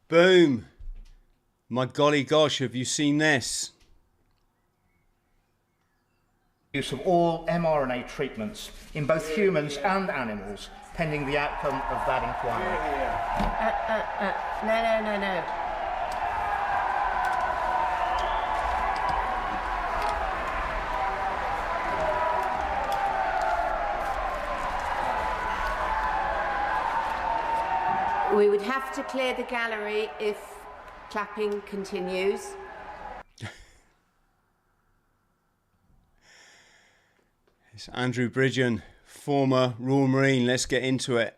Boom. My golly gosh, have you seen this? Use of all mRNA treatments in both humans and animals, pending the outcome of that inquiry. No. We would have to clear the gallery if clapping continues. It's Andrew Bridgen, former Royal Marine. Let's get into it.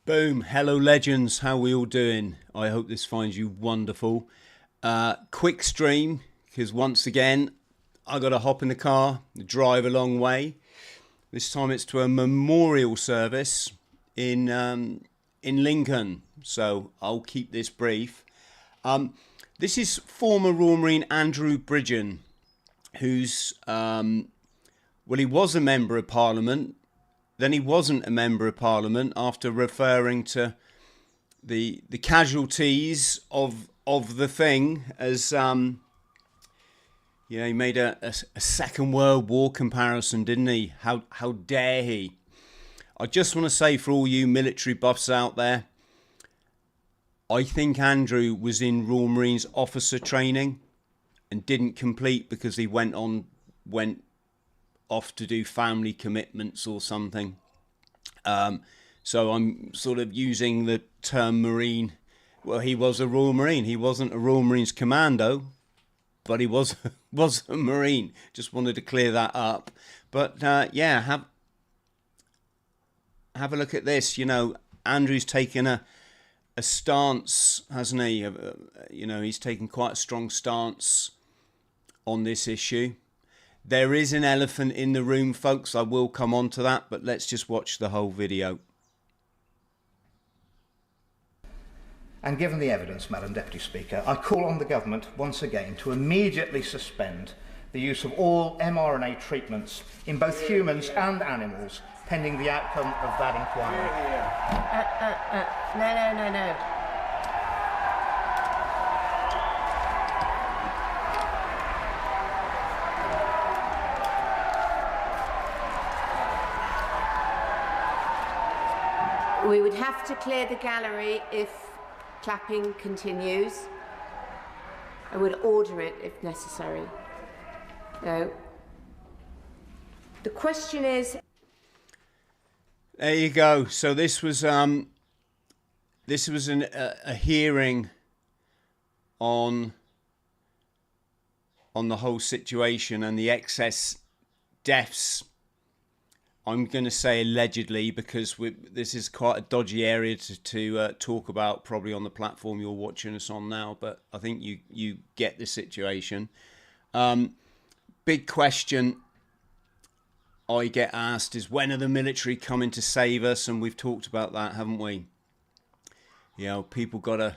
Boom. Hello legends, how we all doing? I hope this finds you wonderful. Quick stream, because once again I got to hop in the car, drive a long way. This time it's to a memorial service in Lincoln, so I'll keep this brief. This is former Royal Marine Andrew Bridgen, who's well, he was a member of Parliament. Then he wasn't a member of Parliament after referring to the casualties of the thing as he made a Second World War comparison, didn't he? How dare he? I just want to say for all you military buffs out there, I think Andrew was in Royal Marines officer training and didn't complete because he went off to do family commitments or something. So I'm sort of using the term Marine. Well, he was a Royal Marine. He wasn't a Royal Marines commando, but he was a Marine. Just wanted to clear that up. But yeah, have a look at this. You know, Andrew's taken a stance, hasn't he? He's taken quite a strong stance on this issue. There is an elephant in the room, folks. I will come on to that, but let's just watch the whole video. And given the evidence, Madam Deputy Speaker, I call on the government once again to immediately suspend the use of all mRNA treatments in both humans and animals, pending the outcome of that inquiry. No. We would have to clear the gallery if clapping continues. I would order it if necessary. No. The question is... There you go. So this was a hearing on the whole situation and the excess deaths. I'm going to say allegedly because this is quite a dodgy area to talk about probably on the platform you're watching us on now, but I think you get the situation. Big question I get asked is, when are the military coming to save us? And we've talked about that, haven't we? You know, people got to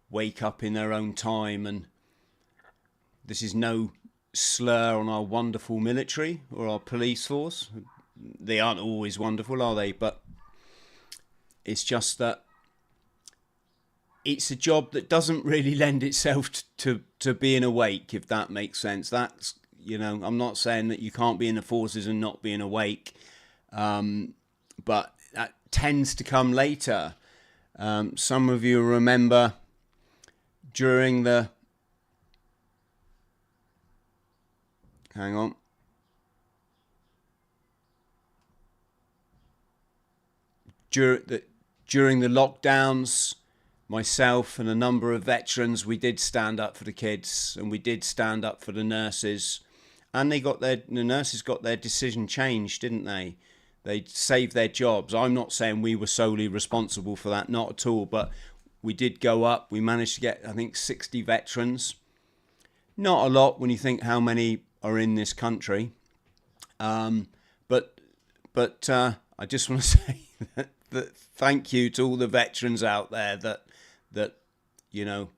wake up in their own time, and this is no slur on our wonderful military or our police force. They aren't always wonderful, are they? But it's just that it's a job that doesn't really lend itself to being awake, if that makes sense. That's, you know, I'm not saying that you can't be in the forces and not being awake, but that tends to come later. Some of you remember during the... Hang on. During the lockdowns, myself and a number of veterans, we did stand up for the kids and we did stand up for the nurses, and the nurses got their decision changed, didn't they? They saved their jobs. I'm not saying we were solely responsible for that, not at all, but we did go up. We managed to get, I think, 60 veterans. Not a lot when you think how many are in this country. But I just want to say that thank you to all the veterans out there that you know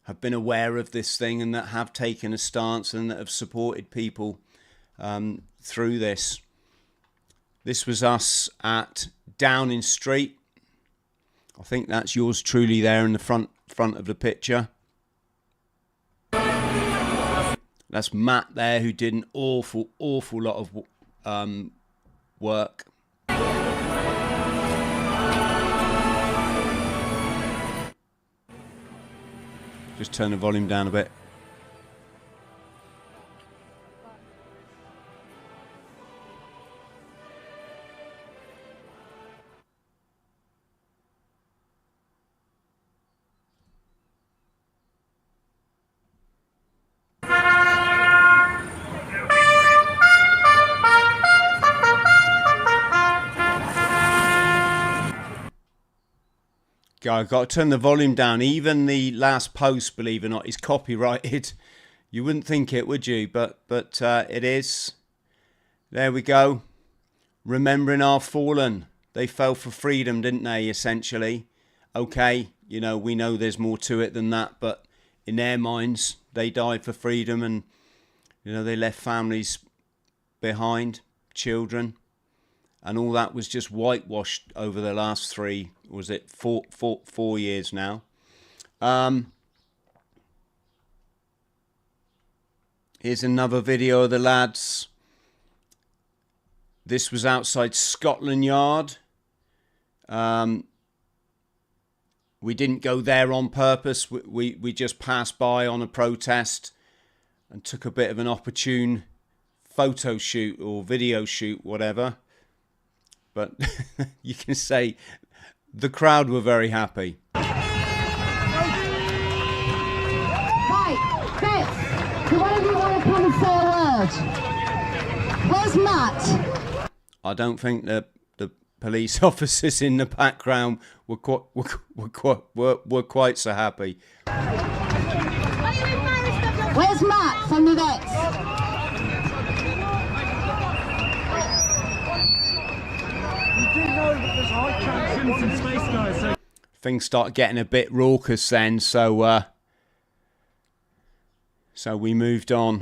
have been aware of this thing and that have taken a stance and that have supported people through this. This was us at Downing Street. I think that's yours truly there in the front of the picture. That's Matt there, who did an awful lot of work. Just turn the volume down a bit. I've got to turn the volume down. Even the last post, believe it or not, is copyrighted. You wouldn't think it, would you? But it is. There we go. Remembering our fallen. They fell for freedom, didn't they, essentially? Okay, you know, we know there's more to it than that, but in their minds, they died for freedom and, you know, they left families behind, children. And all that was just whitewashed over the last four years now. Here's another video of the lads. This was outside Scotland Yard. We didn't go there on purpose. We just passed by on a protest and took a bit of an opportune photo shoot or video shoot, whatever. But you can say the crowd were very happy. Right, Beth, do one of you want to come and say a word? Where's Matt? I don't think the police officers in the background were quite so happy. Where's Matt from the vets? Things start getting a bit raucous then, so we moved on.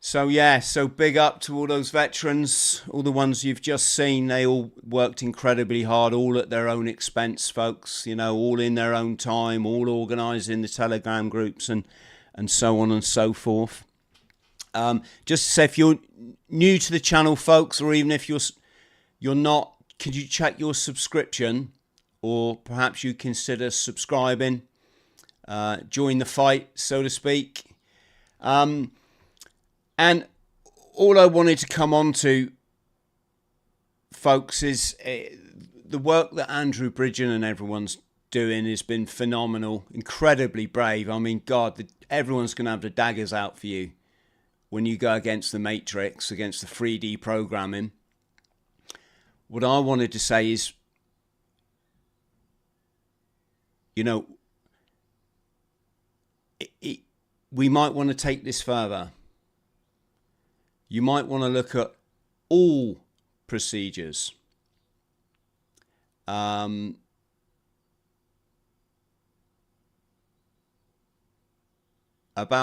So yeah, so big up to all those veterans, all the ones you've just seen. They all worked incredibly hard, all at their own expense, folks, you know, all in their own time, all organising the Telegram groups and so on and so forth. Just to say, if you're new to the channel, folks, or even if you're not, could you check your subscription, or perhaps you consider subscribing, join the fight, so to speak. And all I wanted to come on to, folks, is the work that Andrew Bridgen and everyone's doing has been phenomenal, incredibly brave. I mean, God, everyone's going to have the daggers out for you when you go against the Matrix, against the 3D programming. What I wanted to say is, you know, we might want to take this further. You might want to look at all procedures. About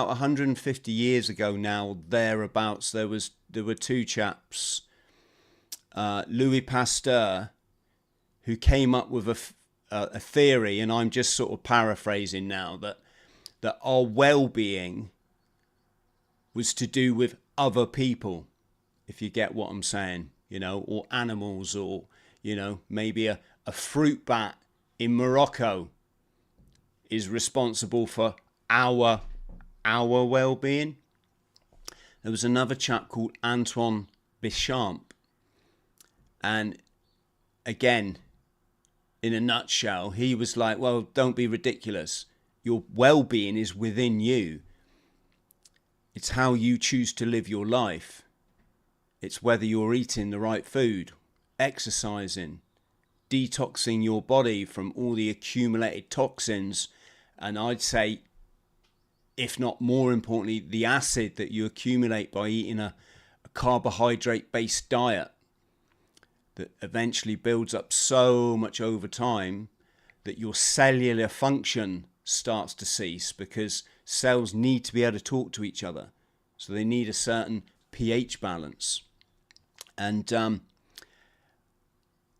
150 years ago now, thereabouts, there were two chaps, Louis Pasteur, who came up with a theory, and I'm just sort of paraphrasing now, that our well-being was to do with other people, if you get what I'm saying, you know, or animals, or, you know, maybe a fruit bat in Morocco is responsible for our well-being. There was another chap called Antoine Béchamp, and again, in a nutshell, he was like, well, don't be ridiculous. Your well-being is within you. It's how you choose to live your life. It's whether you're eating the right food, exercising, detoxing your body from all the accumulated toxins, and I'd say, if not more importantly, the acid that you accumulate by eating a carbohydrate-based diet that eventually builds up so much over time that your cellular function starts to cease, because cells need to be able to talk to each other. So they need a certain pH balance. And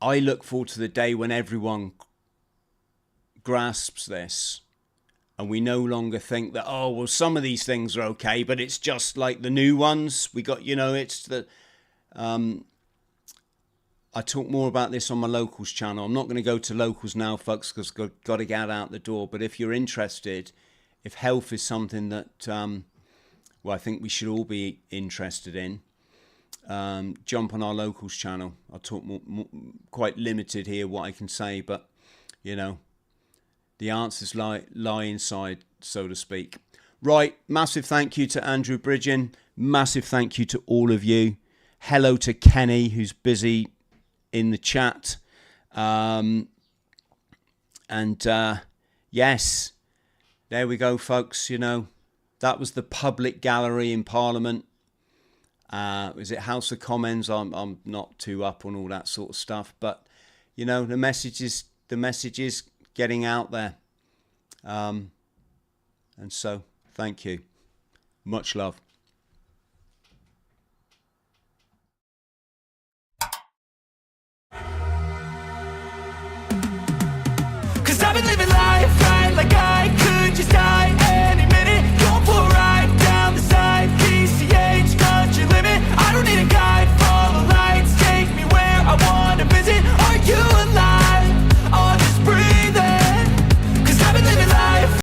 I look forward to the day when everyone grasps this, and we no longer think that, oh, well, some of these things are okay, but it's just like the new ones. We got, it's the... I talk more about this on my locals channel. I'm not going to go to locals now, folks, because I've got to get out the door. But if you're interested, if health is something that, I think we should all be interested in, jump on our locals channel. I'll talk more, quite limited here what I can say, but, the answers lie inside, so to speak. Right, massive thank you to Andrew Bridgen. Massive thank you to all of you. Hello to Kenny, who's busy in the chat. Yes, there we go, folks. That was the public gallery in Parliament. Was it House of Commons? I'm not too up on all that sort of stuff, but the message is getting out there. And so thank you. Much love.